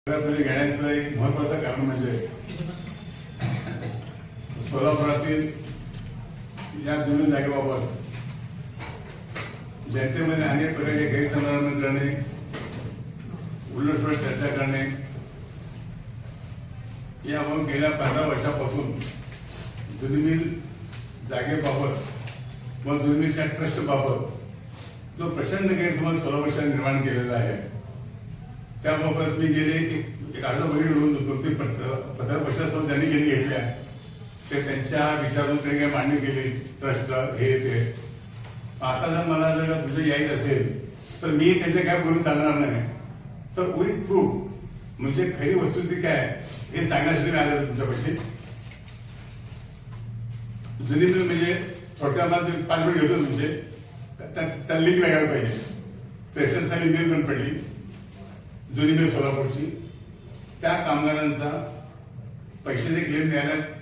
घेण्याचं एक महत्वाचं कारण म्हणजे सोलापुरातील या जमीन जागेबाबत जनतेमध्ये अनेक प्रकारचे गैरसमज करणे, उलटसुलट चर्चा करणे, यामुळे गेल्या 15 वर्षापासून जुनी मिल जागेबाबत व जुनी मिलच्या ट्रस्टबाबत जो प्रचंड गैरसमज सोलापूरच्या निर्माण केलेला आहे, त्याबाबत मी गेले एक अर्धा महिने होऊन 2-3 पत्रपरिषद ज्यांनी घेतल्या ते त्यांच्या विचारून त्यांनी काही मांडणी केली, ट्रस्ट हे ते. आता जर मला जर तुझं यायचं असेल तर मी त्याचे काय बोलून चालणार नाही, तर विथ प्रूफ म्हणजे खरी वस्तुस्थिती काय हे सांगण्यासाठी मी आलो तुमच्यापाशी. जुनी मिल म्हणजे थोडक्यात 5 मिनिट घेतो तुमचे, त्या लिंक लागायला पाहिजे. 63 साली मिल पण पडली जुनी मिल सोलापूरची. त्या कामगारांचा पैशाचे क्लेम न्यायालयात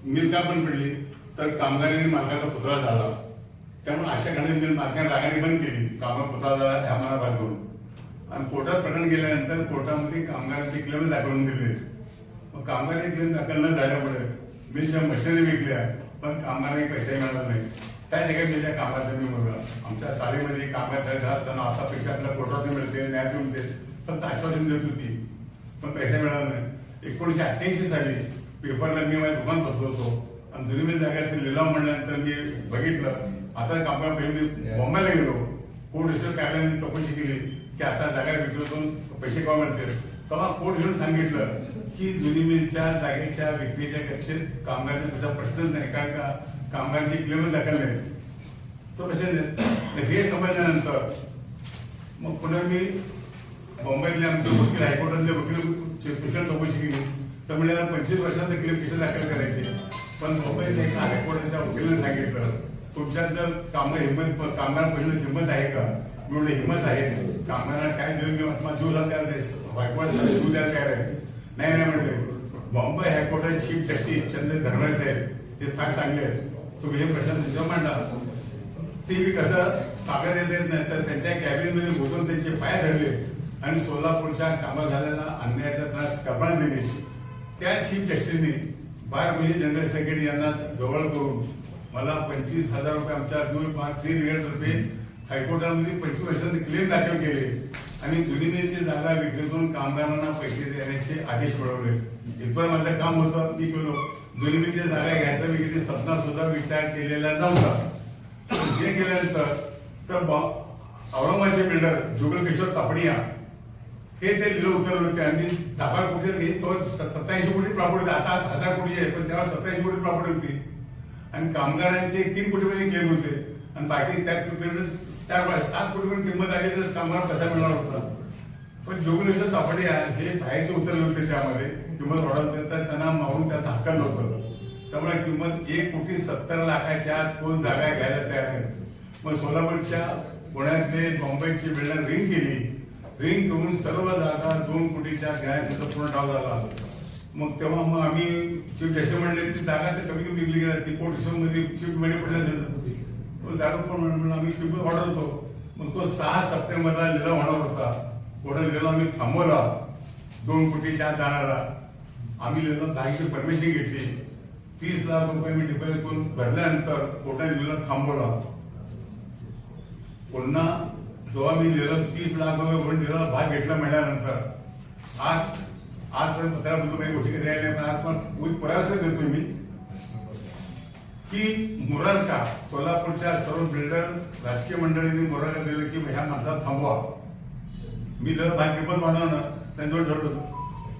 मिल का पण पडली तर कामगारांनी मालकाचा पुतळा झाला, त्यामुळे अशा घडे मिल मालकाने रागाने बंद केली. कामगार पुतळा झाला ह्या मला रागवून आणि कोर्टात प्रकरण गेल्यानंतर कोर्टामध्ये कामगारांचे क्लेम दाखवून दिले. मग कामगारांनी क्लेम दाखल न झाल्यामुळे मिलच्या मशिनरी विकल्या पण कामगारांनी पैसे मिळाला नाही. त्या ठिकाणी मिलच्या कामाचा मी बघा आमच्या चाळीमध्ये कामगार साडे असताना आतापेक्षा आपल्याला कोर्टात मिळते, न्याय मिळते, फक्त आश्वासन देत होती पण पैसा मिळाला नाही. 1988 साली पेपरला मी माझ्या दुकान बसलो होतो आणि जुनी मिल जागेचा लिलाव म्हणल्यानंतर मी बघितलं. आता कामगार मी बॉम्बेला गेलो, कोर्ट रिसर्च कार्यालयाने चौकशी केली की आता जागा विक्रीतून पैसे का मिळते. तेव्हा कोर्ट घेऊन सांगितलं की जुनी मिलच्या जागेच्या विक्रीच्या कक्षेत कामगारांचा तुझा प्रश्नच नाही, कारण का कामगारांची क्लेम दाखल नाही. तो प्रश्न हे समजल्यानंतर मग पुन्हा मी मुंबईतले आमचे वकील, हायकोर्टातले वकील पुष्कळ चौकशी केली तर म्हणजे 25 वर्षात क्लेम कसे दाखल करायचे. पण मुंबईतले एका हायकोर्टाच्या वकिलांनी सांगितलं तुमच्यात जर कामगार पहिलं हिंमत आहे का. मी म्हणलं हिंमत आहे, कामगारांना काय देऊन घेऊन जीव जात हायकोर्ट जीव द्यायला तयार आहे. नाही म्हणले. बॉम्बे हायकोर्टाचे चीफ जस्टिस चंद्र धर्मे साहेब ते फार चांगले आहेत, तुम्ही हे प्रश्न तुमच्या मांडा. ते मी कसं कागद येत नाही तर त्यांच्या कॅबिनेटमध्ये बोलून त्यांचे पाय धरले आणि सोलापूरच्या कामात झालेला अन्यायाचा त्रास कल्पना दिली. त्या चीफ जस्टिसने बार म्हणजे जनरल सेक्रेटरी यांना जवळ करून मला 25,000 रुपये आमच्या 3 लीगलतर्फे हायकोर्टामध्ये 25 वर्षांचे क्लेम दाखल केले आणि जुनी मिलची जागा विक्रीतून कामगारांना पैसे देण्याचे आदेश मिळवले. इथपर्यंत माझं काम होतं. मी केलो. जुनी मिलची जागा घ्यायचा विक्री सपना सुद्धा विचार केलेला नव्हता. हे केल्यानंतर तर औरंगाबादचे बिल्डर जुगल किशोर तापडिया हे ते लिहिलं उतरलं होते आणि 10 कोटी 87 कोटी प्रॉपर्टी, आता 1000 कोटी आहे पण तेव्हा 87 कोटी प्रॉपर्टी होती आणि कामगारांचे 3 कोटी मध्ये क्लेम होते आणि बाकी त्या 7 कोटी पण किंमत आली तर कामगार कसा मिळणार होता. पण जुगल किशोर तापडिया हे बाहेरचे उतरले होते, त्यामध्ये किंमत वाढवते तर त्यांना मारून त्यात हक्कल होतं. त्यामुळे किंमत 1,70,00,000च्या आत कोण जागा घ्यायला तयार नाही. मग सोलापूरच्या पुण्यातले मुंबईची बिल्डर रिंग केली, रिंग करून सर्व जागा 2 कोटीच्या घ्यायचा पूर्ण डाव झाला. मग तेव्हा मग आम्ही चीफ जस्टिस म्हणले ती जागा तर कमी कमी विकली गेली, ती कोर्ट मध्ये चीफ मध्ये पडल्या तो जागा कोण म्हणून आम्ही किंमत वाढवतो. मग तो 6 सप्टेंबरला लिलाव होणार होता. कोर्टाने लिलाव आम्ही थांबवला 2 कोटीच्या आत जाणारा. आम्ही लिलाव 10 परमिशन घेतली. 30 लाख रुपये मी डिपॉझिट करून भरल्यानंतर कोर्टाने लिलाव थांबवला. पुन्हा जेव्हा मी लिहिलं 30 लाख रुपये म्हणून लिहिला भाग घेतला मिळाल्यानंतर आजपर्यंत पत्राबद्दल काही गोष्टी द्यायला नाही, पण आज पण पुरावा देतोय मी की मोरारका सोलापूरच्या सर्व बिल्डर राजकीय मंडळींनी मोरारका दिलं की ह्या माणसाला थांबवा. मी लिहिलं भाग किंमत वाढवणार त्यांच्यावर ठरवलं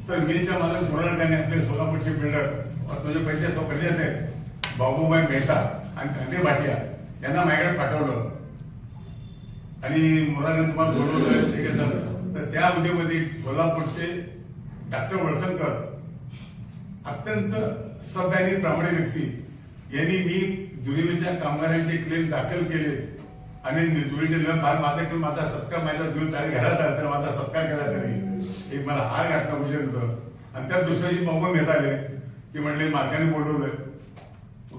तर मिलच्या मालक मोरारकाने आपले सोलापूरचे बिल्डर म्हणजे पैसे आहेत बाबूभाई मेहता आणि कांदे भाटिया यांना माझ्याकडे पाठवलं आणि मोरारने तुम्हाला बोलवलं हे झालं. तर त्या उद्योगमध्ये सोलापूरचे डॉक्टर वळसंकर अत्यंत सभ्य आणि प्रामाणिक व्यक्ती यांनी मी जुनी मिलच्या कामगारांचे क्लेम दाखल केले आणि जुनीचे माझा सत्कार माझ्या जुनी चाळी घरात आला तर माझा सत्कार केला त्यांनी. एक मला हार घातला उशीर होतं आणि त्या दुसऱ्या दिवशी बाबू मेहता आले की म्हणले मालकाने बोलवलं.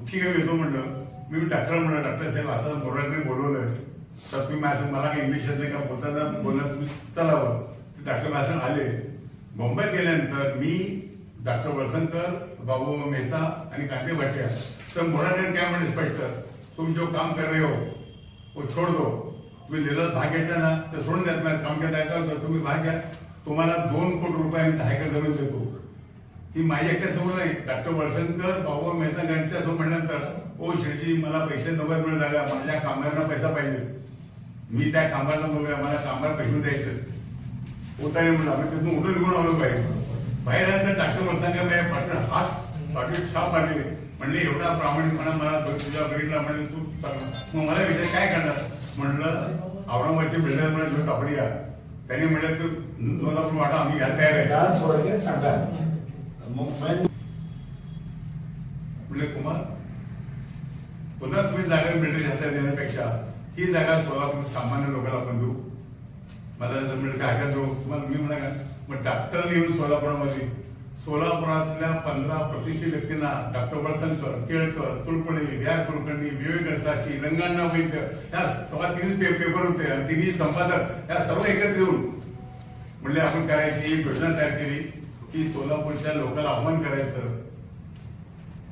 ठीक आहे येतो म्हणलं. मी डॉक्टर म्हणलं डॉक्टर साहेब असं मोरारने बोलवलं तर तुम्ही मला काही इंग्लिश येत नाही का बोलताना बोलला तुम्ही चलावं. डॉक्टर मॅसन आले मुंबईत गेल्यानंतर मी डॉक्टर वळसंकर, बाबू मेहता आणि कांते भाटिया तर मोराने क्या म्हणे स्पष्ट, तुम जो काम कर रहे हो वो छोड़ दो. तुम्ही लिहिलं भाग घेतला ना तर सोडून द्या. तुम्हाला काम करायचं तर तुम्ही भाग घ्या. तुम्हाला 2 कोटी रुपये आणि 10 एकर जमीन देतो. ही माझ्या एकट्यासमोर नाही, डॉक्टर वळसंकर, बाबू मेहता यांच्यासमोर म्हणल्यानंतर ओ शेठजी मला पैसे 90 मिळत जागा, माझ्या कामगारांना पैसा पाहिजे. मी त्या कामगारांना बोलूया मला कामगार पैसे द्यायचे. उतारे म्हणून आम्ही तिथून उठून निघून आलो बाहेर आल्यानंतर डॉक्टर वळसंकर माझ्या पाठीवर पाठीवर छाप मारली. म्हणले एवढा प्रामाणिकपणा मला तुझ्या बघितला. म्हणजे तू मग मला विषय काय करणार. म्हणलं औरंगाबादचे बिल्डर मला जो तापडी या त्यांनी म्हणलं तू 2000 वाटा आम्ही घ्यायला तयार आहे. म्हणले कुमार पुन्हा तुम्ही जागा बिल्डर हातात देण्यापेक्षा ही जागा सोलापूर सामान्य लोकांना आपण देऊ. मला जर मिळेल काय हरकत देऊ तुम्हाला. मी म्हणा का मग डॉक्टर येऊन सोलापुरातल्या 15% व्यक्तींना डॉक्टर वळसंकर, केळकर, तुळपुणे, व्या कुलकर्णी, विवेक गडसाची, रंगाण्णा वैद्य या सव्वा 3 पेपर होते आणि 3 संपादक या सर्व एकत्र येऊन म्हणले आपण करायची एक योजना तयार केली की सोलापूरच्या लोकांना आव्हान करायचं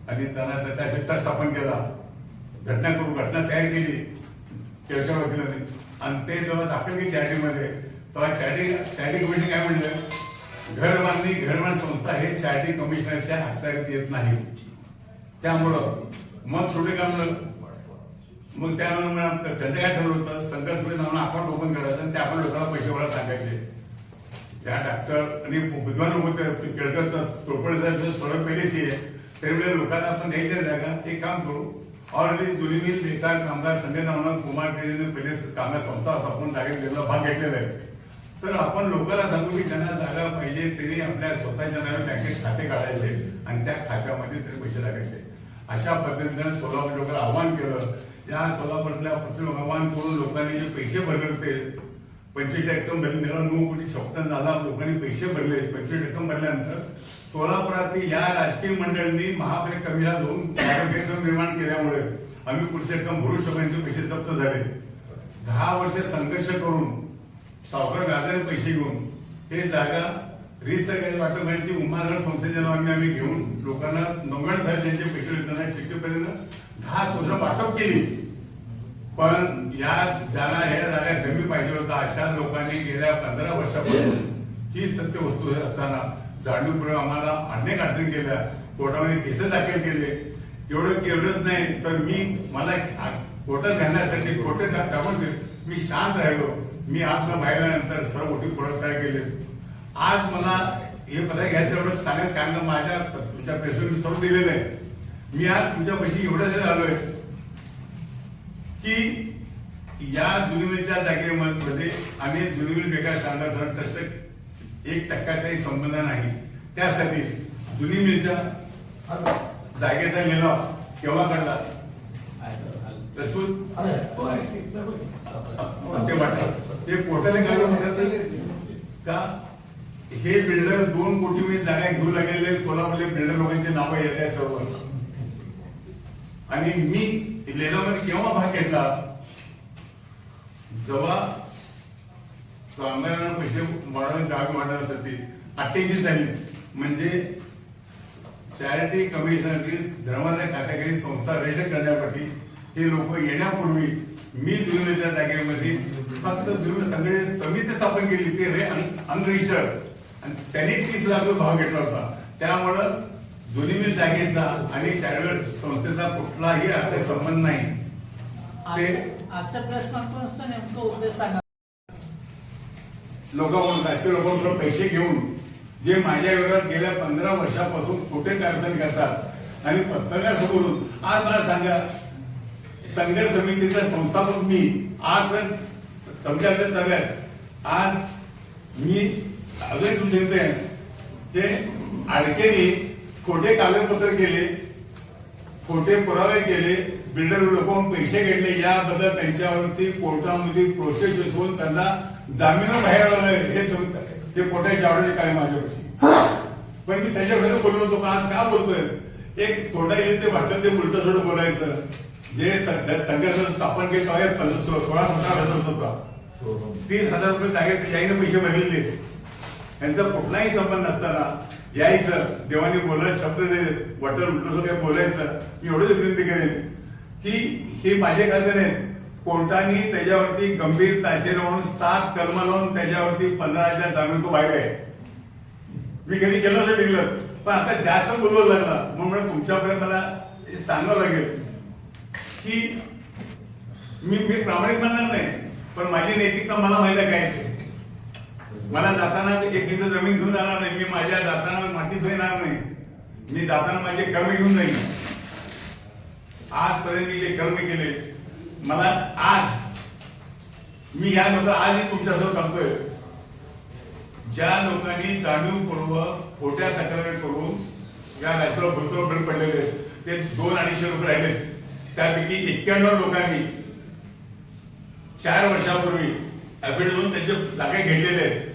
आणि त्यांना त्या शिट्टा स्थापन केला. घटना तयार केली केळकर वकिलांनी आणि ते जेव्हा दाखल केली चॅरिटीमध्ये तेव्हा चॅरिटी कमिशन काय म्हणलं, घरबांधणी संस्था हे चॅरिटी कमिशनरच्या अखत्यारीत येत नाही. त्यामुळं मग छोटे काम मग त्यानंतर त्याचं काय ठरवलं होतं, संघर्ष नावानं अकाउंट ओपन करायचं आणि त्या आपण लोकांना पैसे वळा सांगायचे. त्या डॉक्टर आणि विद्वान होते केळकर तोडपडे साहेब थोडं पहिलेच आहे त्यामुळे लोकांना आपण द्यायची जागा एक काम करू. ऑलरेडी दोन्ही बेकार कामगार संघटना म्हणून कुमार केळीने पहिले कामगार संस्था आपण जागेत भाग घेतलेला आहे. तर आपण लोकांना सांगू की त्यांना जागा पाहिजे तरी आपल्या स्वतःच्या नावे बँकेत खाते काढायचे आणि त्या खात्यामध्ये तरी पैसे टाकायचे. अशा पद्धतीनं सोलापूर लोकांना आव्हान केलं. या सोलापूरच्या प्रत्येक आव्हान करून लोकांनी जे पैसे भरले होते 25 रक्कम भरली. 9 कोटी 56 झाला लोकांनी पैसे भरले. 25 रक्कम भरल्यानंतर सोलापुरातील या राजकीय मंडळींनी महापालिका कमीला जाऊन गैरसमज निर्माण केल्यामुळे आम्ही पुढची रक्कम भरू शकण्याचे पैसे जप्त झाले. 10 वर्ष संघर्ष करून सावकार व्याजाने पैसे घेऊन हे जागा रिसर्च वाटप करण्याची उमारगड संस्थेच्या नावाने आम्ही घेऊन लोकांना 99 साली त्यांचे पैसे देताना चिठ्ठीपर्यंत 10 सूत्र वाटप केली. पण या जागा कमी पाहिजे होता अशा लोकांनी गेल्या 15 वर्षापासून ही सत्य वस्तू असताना जाणीवपूर्वक आम्हाला अनेक अडचणी केल्या, कोर्टामध्ये केस दाखल केले. एवढंच नाही तर मला कोर्टात घालण्यासाठी कोर्टात टाकून मी शांत राहिलो. मी आज बाहेर आल्यानंतर सर्व मोठी प्रोडक्ट तयार केले. आज मला हे पदार्थ घ्यायचं एवढं सांगत कारण का माझ्या तुमच्या प्रेसवर मी सर्व दिलेलं आहे. मी आज तुमच्या पैसे एवढ्यासाठी आलोय की या जुनिमिलच्या जागेमध्ये आम्ही जुनिमिल बेकार सांगा सर ट्रस्ट 1% संबंध नाही. त्यासाठी जुनिमिलच्या जागेचा लिलाव केव्हा काढला ते कोर्टाने काय म्हणतात का हे बिल्डर 2 कोटी मध्ये जागा घेऊ लागलेले सोलापूरले बिल्डर लोकांची नावं येत आहे सर्व. आणि मी लिलावामध्ये केव्हा भाग घेतला जेव्हा कामगारांना पैसे जागा वाढवण्यासाठी 88 साली म्हणजे चॅरिटी कमिशनरची धर्माच्या खात्याखाली संस्था रजिस्टर करण्यासाठी हे लोक येण्यापूर्वी मी जुनिमिलच्या जागेमध्ये फक्त जुनिमिल सगळे समिती स्थापन केली ते अनरजिस्टर आणि त्यांनी 30 लाख रुपये भाव घेतला होता. त्यामुळं जुनिमिल जागेचा आणि चॅरिटी संस्थेचा कुठलाही अर्थ संबंध नाही. ते आता प्रेस कॉन्फरन्सचा नेमका उद्देश सांगा. लोकांकडून राजकीय लोकांकडून पैसे घेऊन जे माझ्या विरोधात गेल्या 15 वर्षापासून खोटे कारस्थान करतात आणि पत्रकार समोरून आज मला सांगा संघर्ष समितीचा संस्थापक मी आजपर्यंत समजायला चालल्यात. आज मी अजून तुमचे ते अडकेनी खोटे कागदपत्र केले, खोटे पुरावे केले, बिल्डर लोकांकडून पैसे घेतले याबद्दल त्यांच्यावरती कोर्टामध्ये प्रोसेस होऊन त्यांना जामीन बाहेर आलं हे कोर्टाच्या आवडीचे काय माझ्यापाशी. पण मी त्याच्याबद्दल बोललो होतो. आज का बोलतोय एक कोर्टा येईल ते वाटतं ते उलट सोडून बोलायचं. जे संघर्ष स्थापन केले 16-17 वर्ष होता 30,000 रुपये जागेत याईने पैसे भरलेले यांचा कुठलाही संबंध नसताना यायचं, देवाने बोलायला शब्द दे, वाटलं उठलं काय बोलायचं. मी एवढंच विनंती करेन की हे माझे खाते नाहीत. कोर्टाने त्याच्यावरती गंभीर ताशेर म्हणून 7 कलम लावून त्याच्यावरती 15च्या जामीन तो बाहेर आहे. मी घरी गेलो असं टिकलं, पण आता जास्त बोलवं लागला म्हणून तुमच्यापर्यंत मला हे सांगावं लागेल की मी प्रामाणिक म्हणणार नाही, पण माझी नैतिकता मला माहिती आहे काय ते. मला जाताना एक इंच जमीन घेऊन जाणार नाही. मी माझ्या जाताना मातीच येणार नाही. मी जाताना माझे कर्म घेऊन जाईन. आजपर्यंत मी जे कर्म केले, मला आज मी या लोक आजही तुमच्यासोबत सांगतोय, ज्या लोकांनी जाणीवपूर्वक खोट्या तक्रारी करून या राष्ट्राला गुंतवणूक बंद पडलेले ते 200-250 रुपये राहिले. त्यापैकी 91 लोकांनी 4 वर्षापूर्वी ऍफिडेव्हिट देऊन त्याचे जागा घेतलेले आहेत.